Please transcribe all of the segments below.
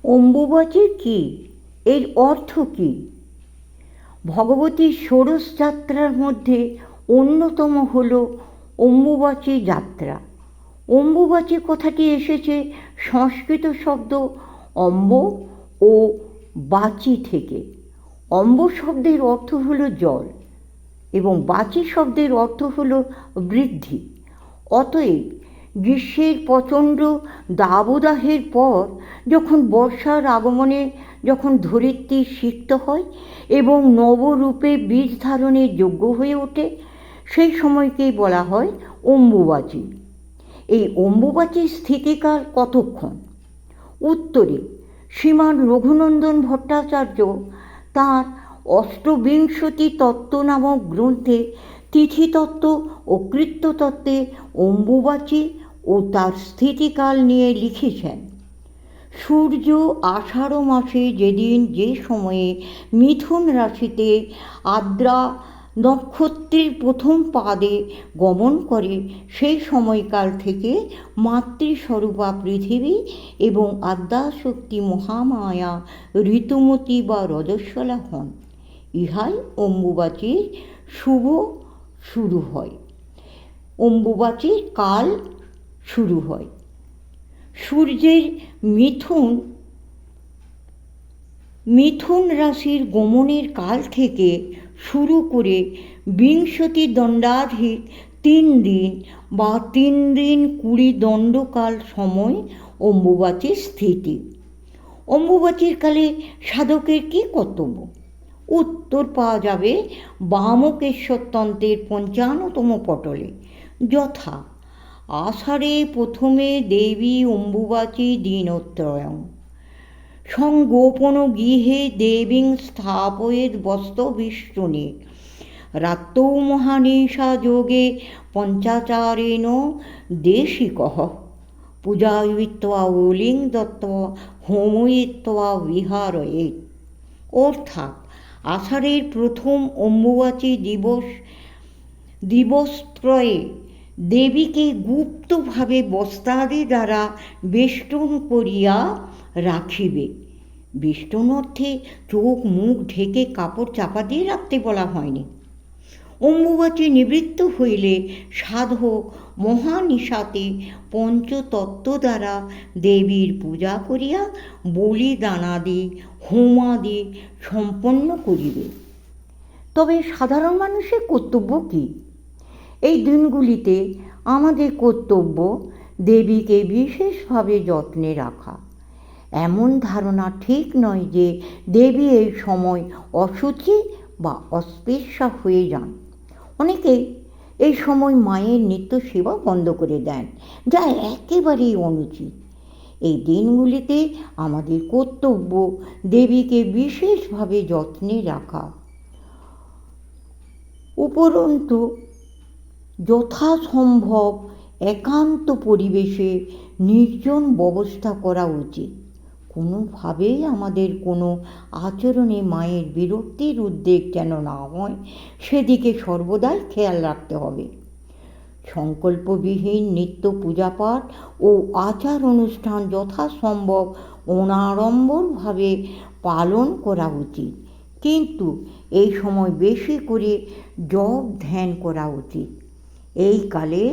অম্বুবাচী কী, এর অর্থ কী? ভগবতীর ষোড়শ যাত্রার মধ্যে অন্যতম হল অম্বুবাচী যাত্রা। অম্বুবাচী কথাটি এসেছে সংস্কৃত শব্দ অম্ব ও বাচী থেকে। অম্ব শব্দের অর্থ হল জল এবং বাচী শব্দের অর্থ হল বৃদ্ধি। অতএব গ্রীষ্মের প্রচণ্ড দাবদাহের পর যখন বর্ষার আগমনে যখন ধরিত্রী সিক্ত হয় এবং নবরূপে বীজ ধারণের যোগ্য হয়ে ওঠে, সেই সময়কেই বলা হয় অম্বুবাচী। এই অম্বুবাচীর স্থিতিকাল কতক্ষণ? উত্তরে শ্রীমান রঘুনন্দন ভট্টাচার্য তাঁর অষ্টবিংশতি তত্ত্ব নামক গ্রন্থে তিথিতত্ত্ব ও কৃত্যতত্ত্বে অম্বুবাচী ও তার স্থিতিকাল নিয়ে লিখেছেন। সূর্য আষাঢ় মাসে যেদিন যে সময়ে মিথুন রাশিতে আদ্রা নক্ষত্রের প্রথম পাদে গমন করে, সেই সময়কাল থেকে মাতৃস্বরূপা পৃথিবী এবং আদ্যাশক্তি মহামায়া ঋতুমতী বা রজস্বলা হন। ইহাই অম্বুবাচীর শুভ শুরু হয়, অম্বুবাচীর কাল শুরু হয়। সূর্যের মিথুন রাশির গমনের কাল থেকে শুরু করে বিংশতি দণ্ডাধিক 3 দিন বা 3 দিন 20 দণ্ডকাল সময় অম্বুবাচীর স্থিতি। অম্বুবাচীর কালে সাধকের কী কর্তব্য? উত্তর পাওয়া যাবে বামকেশ্বর তন্ত্রের 55তম পটলে। যথা: আষাঢ়ে প্রথমে দেবী অম্বুবাচী দিনত্রয়ং সংগোপন গৃহে দেবীং স্থাপয়েদ বস্ত্রবেষ্টনে রাত্রৌ মহানিশা যোগে পঞ্চাচারেণ দেশিকঃ পূজায়িত্বা ওলিং দত্ত্বা হোময়িত্বা বিহারয়েৎ। অর্থাৎ আষাঢ়ের প্রথম অম্বুবাচী দিবসত্রয়ে দেবীকে গুপ্তভাবে বস্ত্রাদি দ্বারা বেষ্টন করিয়া রাখিবে। বেষ্টন অর্থে চোখ মুখ ঢেকে কাপড় চাপা দিয়ে রাখতে বলা হয়নি। অম্বুবাচী নিবৃত্ত হইলে সাধক মহানিশাতে পঞ্চতত্ত্ব দ্বারা দেবীর পূজা করিয়া বলিদানাদি হোমাদি সম্পন্ন করিবে। তবে সাধারণ মানুষের কর্তব্য কী? এই দিনগুলিতে আমাদের কর্তব্য দেবীকে বিশেষভাবে যত্নে রাখা। এমন ধারণা ঠিক নয় যে দেবী এই সময় অশুচি বা অস্পৃশ্যা হয়ে যান। অনেকে এই সময় মায়ের নিত্য সেবা বন্ধ করে দেন, যা একেবারেই অনুচিত। এই দিনগুলিতে আমাদের কর্তব্য দেবীকে বিশেষভাবে যত্নে রাখা। উপরন্তু যথাসম্ভব একান্ত পরিবেশে নির্জন ব্যবস্থা করা উচিত। কোনোভাবেই আমাদের কোনো আচরণে মায়ের বিরক্তির উদ্বেগ যেন না হয়, সেদিকে সর্বদাই খেয়াল রাখতে হবে। সংকল্পবিহীন নিত্য পূজাপাঠ ও আচার অনুষ্ঠান যথাসম্ভব অনাড়ম্বরভাবে পালন করা উচিত, কিন্তু এই সময় বেশি করে জপ ধ্যান করা উচিত। এই কালে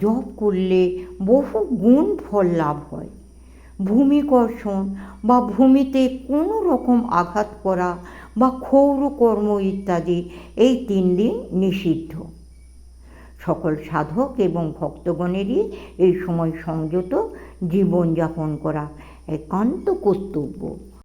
জপ করলে বহু গুণ ফল লাভ হয়। ভূমিকর্ষণ বা ভূমিতে কোনো রকম আঘাত করা বা ক্ষৌরকর্ম ইত্যাদি এই 3 দিন নিষিদ্ধ। সকল সাধক এবং ভক্তগণেরই এই সময় সংযত জীবনযাপন করা একান্ত কর্তব্য।